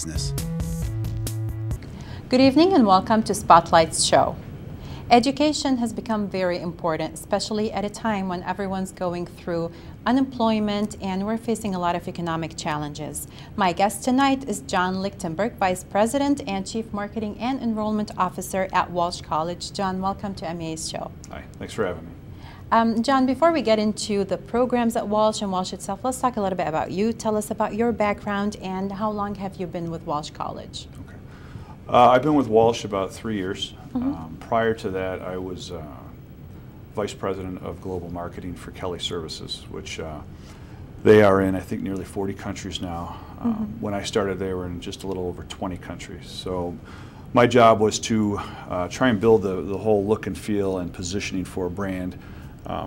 business. Good evening and welcome to Spotlight's show. Education has become very important, especially at a time when everyone's going through unemployment and we're facing a lot of economic challenges. My guest tonight is John Lichtenberg, Vice President and Chief Marketing and Enrollment Officer at Walsh College. John, welcome to MEA's show. Hi, thanks for having me. John, before we get into the programs at Walsh and Walsh itself, let's talk a little bit about you. Tell us about your background and how long have you been with Walsh College? Okay. I've been with Walsh about 3 years. Prior to that, I was Vice President of Global Marketing for Kelly Services, which they are in, I think, nearly 40 countries now. When I started, they were in just a little over 20 countries. So my job was to try and build the whole look and feel and positioning for a brand.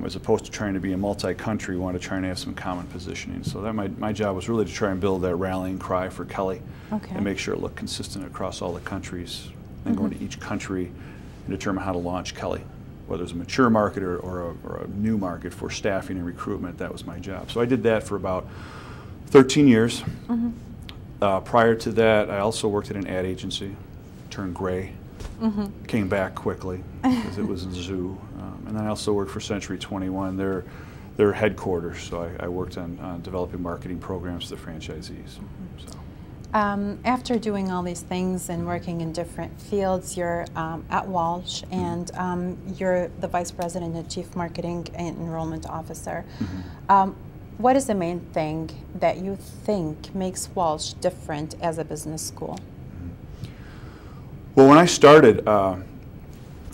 As opposed to trying to be a multi-country, we want to try and have some common positioning. So that my job was really to try and build that rallying cry for Kelly and make sure it looked consistent across all the countries, and go into each country and determine how to launch Kelly, whether it's a mature market or a new market for staffing and recruitment. That was my job. So I did that for about 13 years. Prior to that, I also worked at an ad agency, turned gray, came back quickly because it was a zoo. And then I also worked for Century 21, their headquarters. So I worked on developing marketing programs for the franchisees. So. After doing all these things and working in different fields, you're at Walsh and you're the Vice President and Chief Marketing and Enrollment Officer. What is the main thing that you think makes Walsh different as a business school? Well, when I started,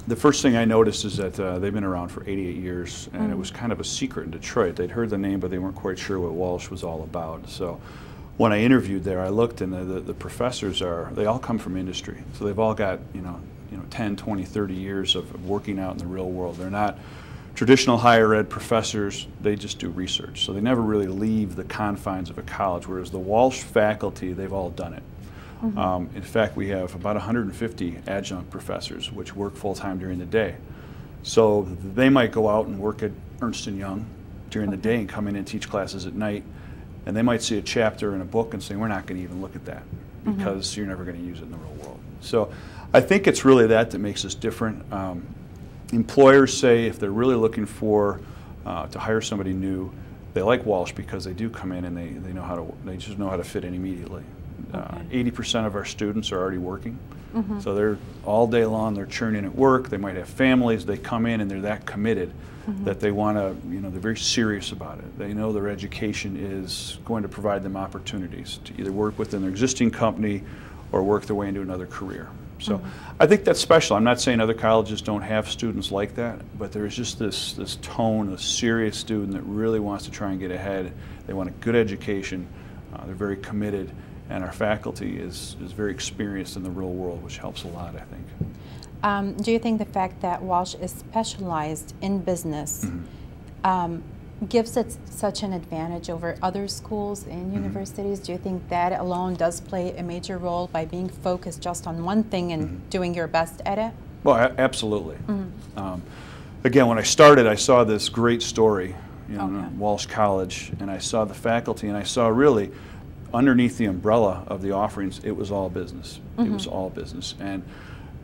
the first thing I noticed is that they've been around for 88 years, and it was kind of a secret in Detroit. They'd heard the name, but they weren't quite sure what Walsh was all about. So when I interviewed there, I looked, and the professors they all come from industry. So they've all got 10, 20, 30 years of working out in the real world. They're not traditional higher ed professors. They just do research. So they never really leave the confines of a college, whereas the Walsh faculty, they've all done it. In fact, we have about 150 adjunct professors which work full-time during the day. So they might go out and work at Ernst & Young during the day and come in and teach classes at night, and they might see a chapter in a book and say, we're not going to even look at that because you're never going to use it in the real world. So I think it's really that makes us different. Employers say if they're really looking for to hire somebody new, they like Walsh because they do come in and they just know how to fit in immediately. 80% of our students are already working, so they're all day long, they're churning at work, they might have families, they come in and they're that committed that they want to, they're very serious about it. They know their education is going to provide them opportunities to either work within their existing company or work their way into another career. So I think that's special. I'm not saying other colleges don't have students like that, but there's just this tone, a serious student that really wants to try and get ahead. They want a good education, they're very committed. And our faculty is very experienced in the real world, which helps a lot, I think. Do you think the fact that Walsh is specialized in business gives it such an advantage over other schools and universities? Do you think that alone does play a major role by being focused just on one thing and doing your best at it? Well, absolutely. Again, when I started, I saw this great story, Walsh College, and I saw the faculty, and I saw really underneath the umbrella of the offerings, it was all business. It was all business, and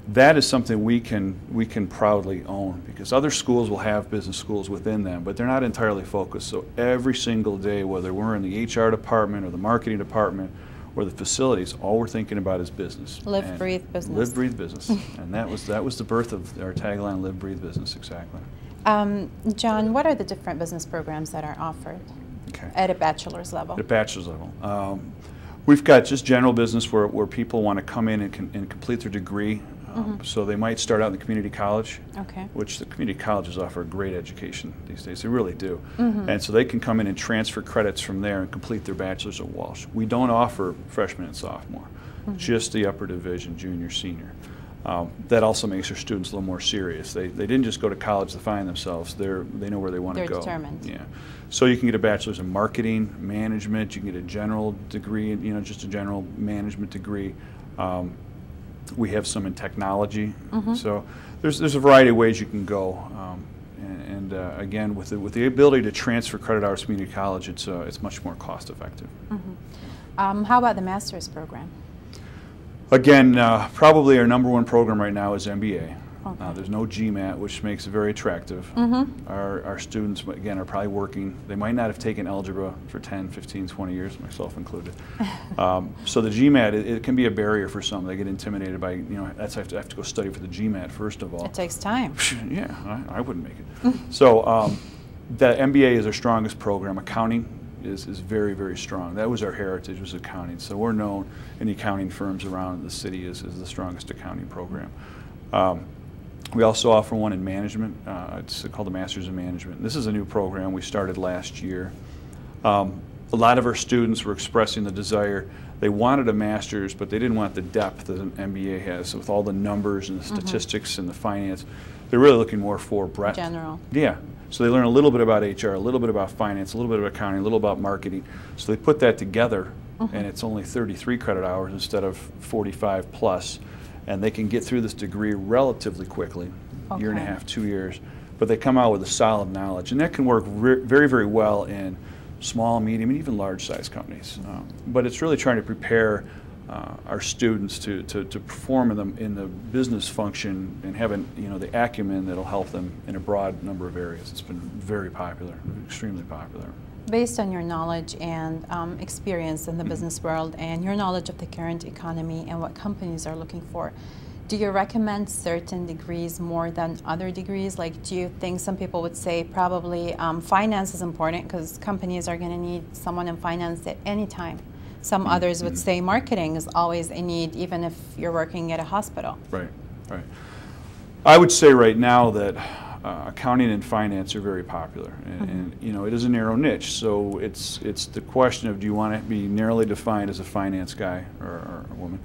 that is something we can proudly own, because other schools will have business schools within them, but they're not entirely focused. So every single day, whether we're in the HR department or the marketing department or the facilities, all we're thinking about is business. Live, breathe business. Live, breathe business, and that was the birth of our tagline, live, breathe business, exactly. John, what are the different business programs that are offered? At a bachelor's level? At a bachelor's level. We've got just general business where people want to come in and complete their degree. So they might start out in the community college, which the community colleges offer a great education these days. They really do. And so they can come in and transfer credits from there and complete their bachelor's at Walsh. We don't offer freshman and sophomore, just the upper division, junior, senior. That also makes our students a little more serious. They didn't just go to college to find themselves. They know where they want to go. They're determined. Yeah. So you can get a bachelor's in marketing, management. You can get a general degree, just a general management degree. We have some in technology. So there's a variety of ways you can go. Again, with the ability to transfer credit hours to community college, it's much more cost effective. How about the master's program? Again, probably our #1 program right now is MBA. Okay. There's no GMAT, which makes it very attractive. Our students, again, are probably working. They might not have taken algebra for 10, 15, 20 years, myself included. So the GMAT, it can be a barrier for some. They get intimidated by, I have to go study for the GMAT first of all. It takes time. Yeah, I wouldn't make it. So the MBA is our strongest program. Accounting is very, very strong. That was our heritage, was accounting. So we're known in the accounting firms around the city as the strongest accounting program. We also offer one in management. It's called the Masters in Management. This is a new program we started last year. A lot of our students were expressing the desire. They wanted a master's, but they didn't want the depth that an MBA has. So with all the numbers and the statistics and the finance, they're really looking more for breadth. General. Yeah. So they learn a little bit about HR, a little bit about finance, a little bit of accounting, a little about marketing. So they put that together, and it's only 33 credit hours instead of 45 plus. And they can get through this degree relatively quickly, year and a half, 2 years, but they come out with a solid knowledge. And that can work very, very well in small, medium, and even large-sized companies. But it's really trying to prepare our students to perform in the business function and have the acumen that'll help them in a broad number of areas. It's been very popular, extremely popular. Based on your knowledge and experience in the business world and your knowledge of the current economy and what companies are looking for, do you recommend certain degrees more than other degrees? Like, do you think some people would say probably finance is important because companies are going to need someone in finance at any time? Some others would say marketing is always a need, even if you're working at a hospital. Right, right. I would say right now that accounting and finance are very popular, and it is a narrow niche. So it's the question of, do you want to be narrowly defined as a finance guy or a woman,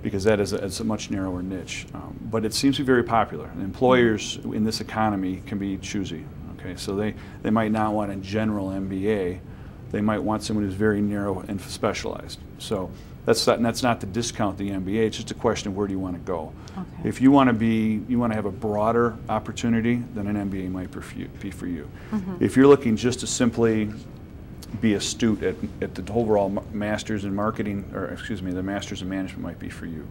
because that is a much narrower niche. But it seems to be very popular. And employers in this economy can be choosy. Okay, so they might not want a general MBA. They might want someone who's very narrow and specialized. So that's not to discount the MBA. It's just a question of where do you want to go. Okay. If you want to have a broader opportunity, then an MBA might be for you. If you're looking just to simply be astute at the overall Masters in Marketing, or excuse me, the Masters in Management might be for you.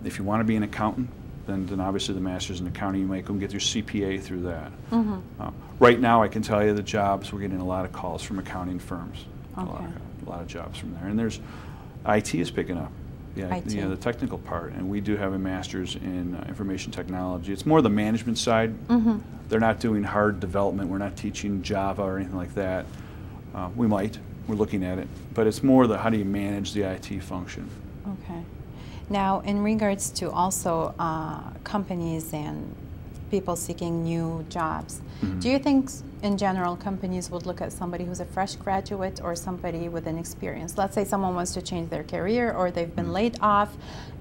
If you want to be an accountant, then obviously the Masters in Accounting, you might go and get your CPA through that. Right now, I can tell you the jobs, we're getting a lot of calls from accounting firms. Okay. A lot of jobs from there. And there's IT is picking up. Yeah, the technical part. And we do have a Master's in Information Technology. It's more the management side. They're not doing hard development. We're not teaching Java or anything like that. We might. We're looking at it. But it's more the how do you manage the IT function. Okay. Now, in regards to also companies and people seeking new jobs, do you think in general companies would look at somebody who's a fresh graduate or somebody with an experience? Let's say someone wants to change their career or they've been laid off.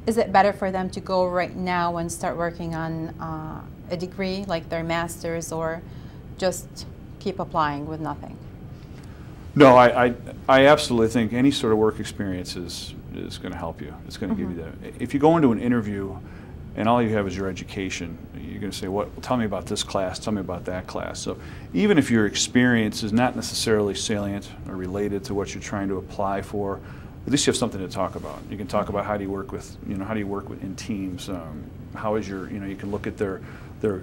Is it better for them to go right now and start working on a degree like their master's, or just keep applying with nothing? No, I absolutely think any sort of work experience is going to help you. It's going to give you that. If you go into an interview and all you have is your education, you're going to say, "What? Tell me about this class. Tell me about that class." So even if your experience is not necessarily salient or related to what you're trying to apply for, at least you have something to talk about. You can talk about how do you work with, in teams. How is your, you can look at their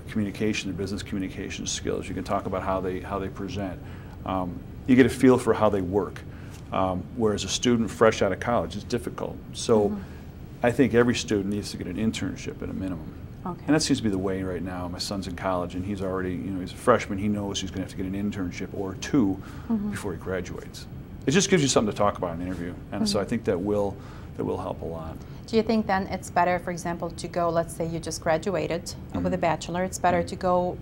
communication, their business communication skills. You can talk about how they present. You get a feel for how they work. Whereas a student fresh out of college is difficult. So I think every student needs to get an internship at a minimum. Okay. And that seems to be the way right now. My son's in college and he's already, he's a freshman. He knows he's going to have to get an internship or two before he graduates. It just gives you something to talk about in an interview. And so I think that will help a lot. Do you think then it's better, for example, to go, let's say you just graduated with a bachelor, it's better to go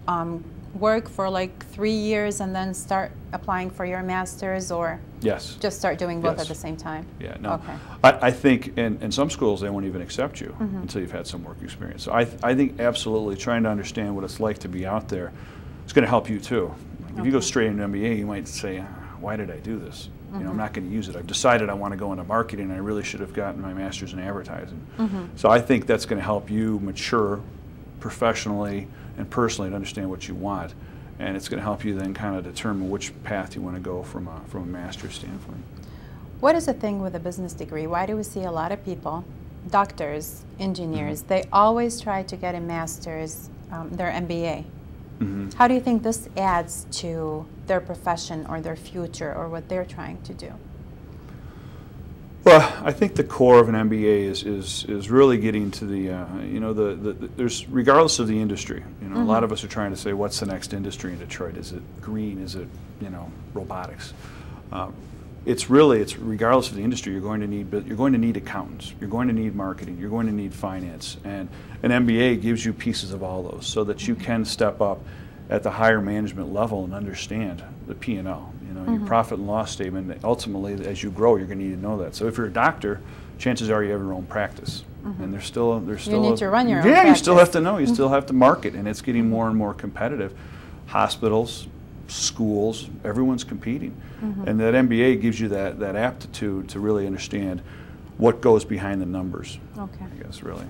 work for like 3 years and then start applying for your master's, or just start doing both at the same time? Yeah, no. Okay. I think in some schools they won't even accept you until you've had some work experience. So I think absolutely trying to understand what it's like to be out there is going to help you too. Like if you go straight into MBA, you might say, why did I do this? I'm not going to use it. I've decided I want to go into marketing and I really should have gotten my master's in advertising. So I think that's going to help you mature professionally and personally to understand what you want, and it's going to help you then kind of determine which path you want to go from a master's standpoint. What is the thing with a business degree? Why do we see a lot of people doctors, engineers, they always try to get a master's, their MBA. How do you think this adds to their profession or their future or what they're trying to do? Well, I think the core of an MBA is really getting to the, you know, there's, regardless of the industry, you know, a lot of us are trying to say, what's the next industry in Detroit? Is it green? Is it, you know, robotics? It's regardless of the industry, you're going to need accountants, you're going to need marketing, you're going to need finance, and an MBA gives you pieces of all those so that you can step up at the higher management level and understand the P&L. You know, your profit and loss statement. Ultimately, as you grow, you're going to need to know that. So if you're a doctor, chances are you have your own practice, and there's still you need to run your own practice. practice. You still have to know. You still have to market, and it's getting more and more competitive. Hospitals, schools, everyone's competing, and that MBA gives you that aptitude to really understand what goes behind the numbers. Okay. I guess really.